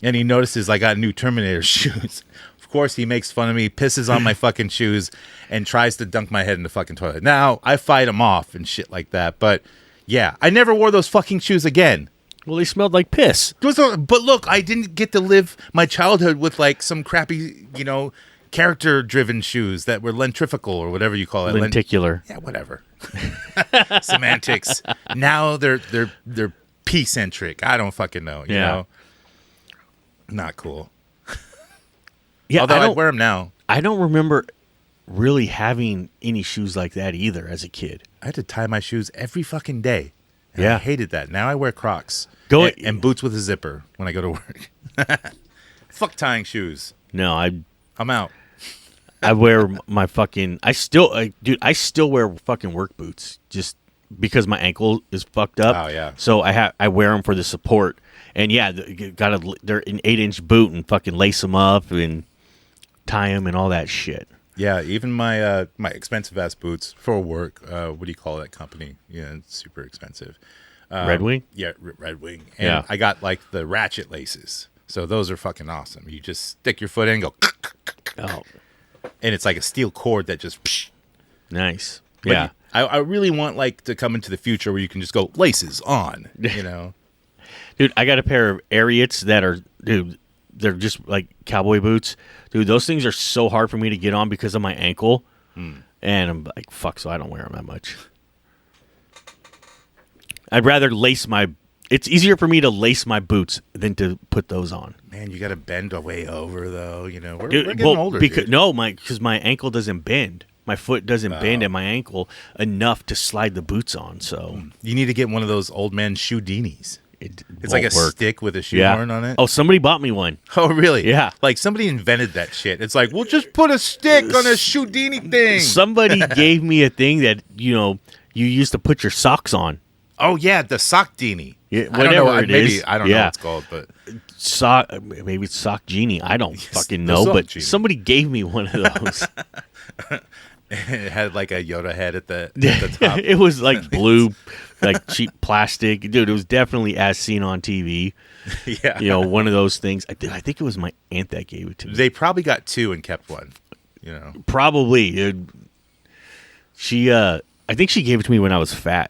S6: And he notices I got new Terminator shoes. Of course, he makes fun of me, pisses on my fucking shoes, and tries to dunk my head in the fucking toilet. Now, I fight him off and shit like that. But, yeah, I never wore those fucking shoes again.
S7: Well, they smelled like piss.
S6: But look, I didn't get to live my childhood with like some crappy, character-driven shoes that were lentrifical or whatever you call it.
S7: Lenticular.
S6: Yeah, whatever. Semantics. Now they're pea-centric. I don't fucking know. You know? Not cool.
S7: Yeah,
S6: Although I wear them now.
S7: I don't remember really having any shoes like that either as a kid.
S6: I had to tie my shoes every fucking day. And
S7: Yeah.
S6: I hated that. Now I wear Crocs.
S7: Go
S6: and boots with a zipper when I go to work. Fuck tying shoes.
S7: No,
S6: I'm out.
S7: I wear my fucking. I still wear fucking work boots just because my ankle is fucked up.
S6: Oh, yeah.
S7: So I wear them for the support. And yeah, they're an 8-inch boot and fucking lace them up and tie them and all that shit.
S6: Yeah, even my my expensive ass boots for work. What do you call that company? Yeah, it's super expensive.
S7: Red Wing?
S6: Yeah, Red Wing. And I got like the ratchet laces. So those are fucking awesome. You just stick your foot in and go.
S7: Oh,
S6: and it's like a steel cord that just. Psh.
S7: nice.
S6: But
S7: Yeah.
S6: I really want like to come into the future where you can just go laces on.
S7: Dude, I got a pair of Ariats that are, they're just like cowboy boots. Dude, those things are so hard for me to get on because of my ankle. And I'm like, fuck, so I don't wear them that much. I'd rather it's easier for me to lace my boots than to put those on.
S6: Man, you got to bend way over though. We're
S7: Dude,
S6: getting older.
S7: Because
S6: dude.
S7: no, because my ankle doesn't bend. my foot doesn't bend at my ankle enough to slide the boots on. So
S6: You need to get one of those old man shoe dinies. It's
S7: won't
S6: like a
S7: work.
S6: stick with a shoehorn on it.
S7: Oh, somebody bought me one.
S6: Oh, really?
S7: Yeah.
S6: Like somebody invented that shit. It's like, we'll just put a stick on a shoedini thing.
S7: Somebody gave me a thing that, you used to put your socks on.
S6: Oh, yeah, the sock dini.
S7: Yeah,
S6: I don't know.
S7: whatever it
S6: Maybe,
S7: is.
S6: I don't know
S7: Yeah.
S6: what it's called, but
S7: Sock, maybe it's Sock Genie. I don't fucking
S6: the
S7: know,
S6: Sock
S7: but
S6: Genie.
S7: somebody gave me one of those.
S6: it had like a Yoda head at the top.
S7: It was like blue, like cheap plastic. Dude, it was definitely as seen on TV.
S6: Yeah.
S7: One of those things. I think it was my aunt that gave it to me.
S6: They probably got two and kept one.
S7: Probably. Dude. I think she gave it to me when I was fat.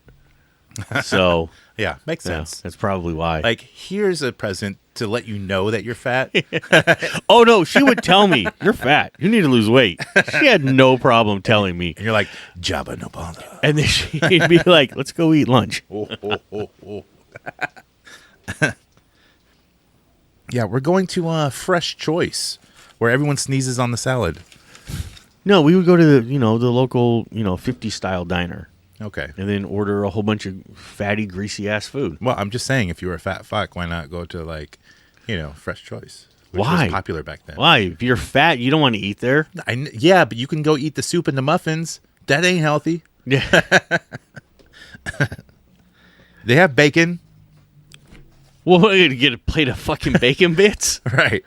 S7: So,
S6: Yeah, makes
S7: yeah,
S6: sense.
S7: that's probably why.
S6: Like, here's a present to let you know that you're fat.
S7: Oh, no, she would tell me, you're fat. You need to lose weight. She had no problem telling me.
S6: And you're like, Jabba no bother.
S7: And then she'd be like, let's go eat lunch.
S6: Yeah, we're going to Fresh Choice, where everyone sneezes on the salad.
S7: No, we would go to the local, 50 style diner
S6: Okay.
S7: and then order a whole bunch of fatty, greasy ass food.
S6: Well, I'm just saying, if you were a fat fuck, why not go to Fresh Choice? Which
S7: Why?
S6: was popular back then.
S7: Why? If you're fat, you don't want to eat there.
S6: Yeah, but you can go eat the soup and the muffins. That ain't healthy.
S7: Yeah.
S6: They have bacon.
S7: Well, what, you get a plate of fucking bacon bits?
S6: Right.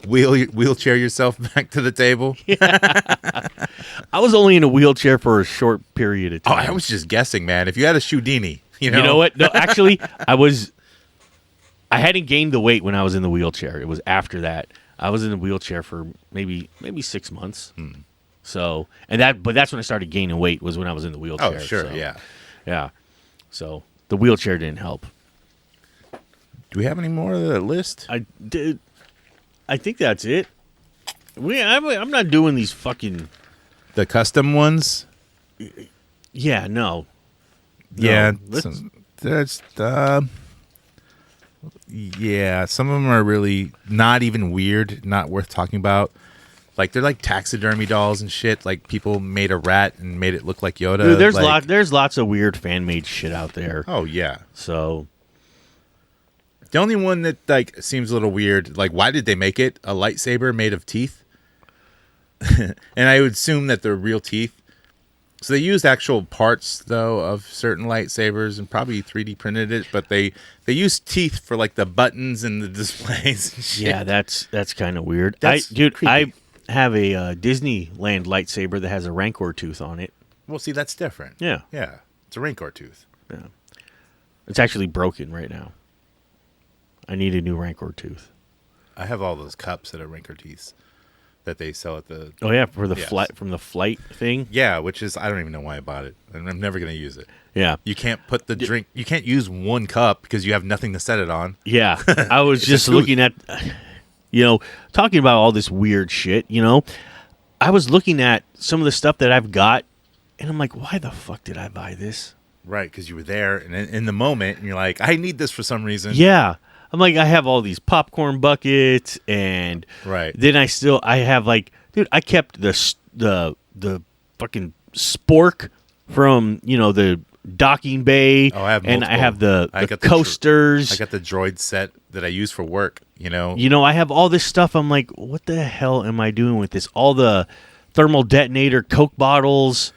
S6: Wheelchair yourself back to the table.
S7: I was only in a wheelchair for a short period of
S6: Oh,
S7: time.
S6: I was just guessing, man. If you had a shoedini,
S7: You know what? No, actually, I hadn't gained the weight when I was in the wheelchair. It was after that. I was in the wheelchair for maybe 6 months. So, but that's when I started gaining weight, was when I was in the wheelchair.
S6: Oh, sure,
S7: so,
S6: yeah.
S7: Yeah. So, the wheelchair didn't help.
S6: Do we have any more of the list?
S7: I think that's it. I'm not doing these fucking...
S6: The custom ones?
S7: Yeah, no.
S6: Yeah.
S7: let's-
S6: There's yeah, some of them are really not even weird, not worth talking about. Like, they're like taxidermy dolls and shit. Like, people made a rat and made it look like Yoda.
S7: Dude,
S6: like,
S7: there's lots of weird fan-made shit out there.
S6: Oh, yeah.
S7: So...
S6: The only one that like seems a little weird, like, why did they make it a lightsaber made of teeth? And I would assume that they're real teeth. So they used actual parts though of certain lightsabers and probably 3D printed it, but they used teeth for like the buttons and the displays and shit.
S7: Yeah, that's kind of weird.
S6: That's creepy.
S7: I have a Disneyland lightsaber that has a Rancor tooth on it.
S6: Well, see, that's different.
S7: Yeah.
S6: Yeah. It's a Rancor tooth.
S7: Yeah. It's actually broken right now. I need a new Rancor tooth.
S6: I have all those cups that are Rancor teeth that they sell at the...
S7: Oh yeah, for the
S6: Yes.
S7: flight thing.
S6: Yeah, which is, I don't even know why I bought it. And I'm never going to use it.
S7: Yeah.
S6: You can't put the drink... You can't use one cup because you have nothing to set it on.
S7: Yeah. I was just
S6: tooth.
S7: looking at, talking about all this weird shit, I was looking at some of the stuff that I've got, and I'm like, why the fuck did I buy this?
S6: Right, because you were there and in the moment, and you're like, I need this for some reason.
S7: Yeah. I'm like, I have all these popcorn buckets, and
S6: Right.
S7: then I have like, dude, I kept the fucking spork from, the docking bay.
S6: Oh, I have
S7: and I
S6: multiple.
S7: have the
S6: I got the
S7: coasters.
S6: I got the droid set that I use for work,
S7: I have all this stuff. I'm like, what the hell am I doing with this? All the thermal detonator Coke bottles,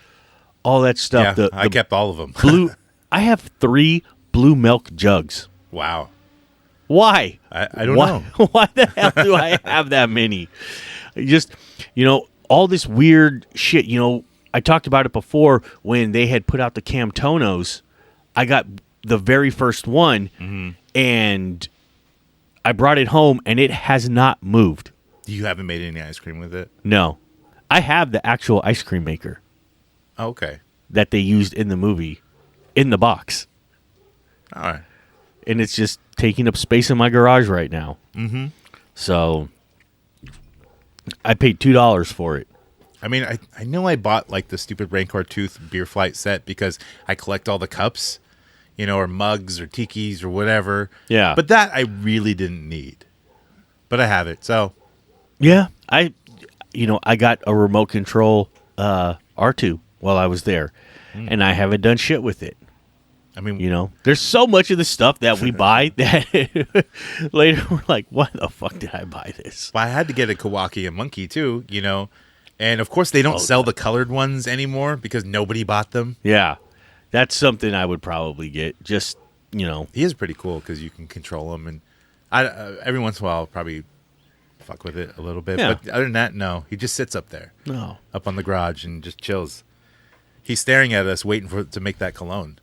S7: all that stuff.
S6: Yeah, I kept all of them.
S7: blue. I have 3 blue milk jugs.
S6: Wow.
S7: Why?
S6: I don't know.
S7: Why the hell do I have that many? Just, all this weird shit. I talked about it before when they had put out the Camtonos. I got the very first one, and I brought it home, and it has not moved.
S6: You haven't made any ice cream with it?
S7: No. I have the actual ice cream maker
S6: Oh, okay.
S7: that they used in the movie in the box.
S6: All right.
S7: And it's just taking up space in my garage right now. Mm-hmm. So I paid $2 for it.
S6: I mean, I know I bought like the stupid Rancor Tooth beer flight set because I collect all the cups, or mugs or tikis or whatever.
S7: Yeah.
S6: But that I really didn't need. But I have it, so.
S7: Yeah. I got a remote control R2 while I was there, and I haven't done shit with it.
S6: I mean,
S7: You know, there's so much of the stuff that we buy that later we're like, why the fuck did I buy this?
S6: well, I had to get a Kawaki and Monkey too, you know, and of course they don't sell the colored ones anymore because nobody bought them.
S7: Yeah, that's something I would probably get. Just, you know,
S6: He is pretty cool because you can control him, and every once in a while I'll probably fuck with it a little bit.
S7: Yeah.
S6: But other than that, no, he just sits up there,
S7: no.
S6: up on the garage, and just chills. He's staring at us, waiting for it to make that cologne.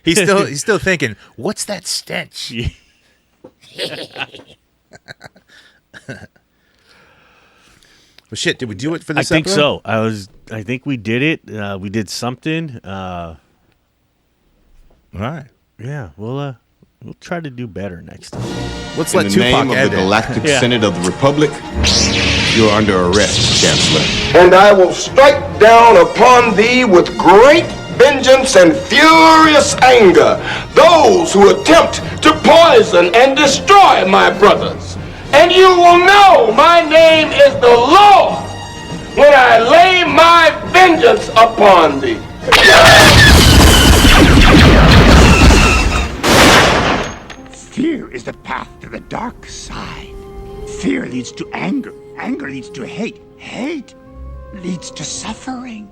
S6: He's still thinking, what's that stench? Well, shit, did we do it for
S7: I
S6: this
S7: think
S6: episode?
S7: so. I think we did it. We did something.
S6: All right.
S7: Yeah, we'll try to do better next time.
S6: Let's
S1: In
S6: let
S1: the name
S6: Tupac
S1: of
S6: end
S1: the
S6: it.
S1: Galactic
S7: Yeah.
S1: Senate of the Republic, you're under arrest, Chancellor.
S8: And I will strike down upon thee with great vengeance and furious anger those who attempt to poison and destroy my brothers. And you will know my name is the Lord when I lay my vengeance upon thee.
S9: Fear is the path to the dark side. Fear leads to anger. Anger leads to hate. Hate leads to suffering.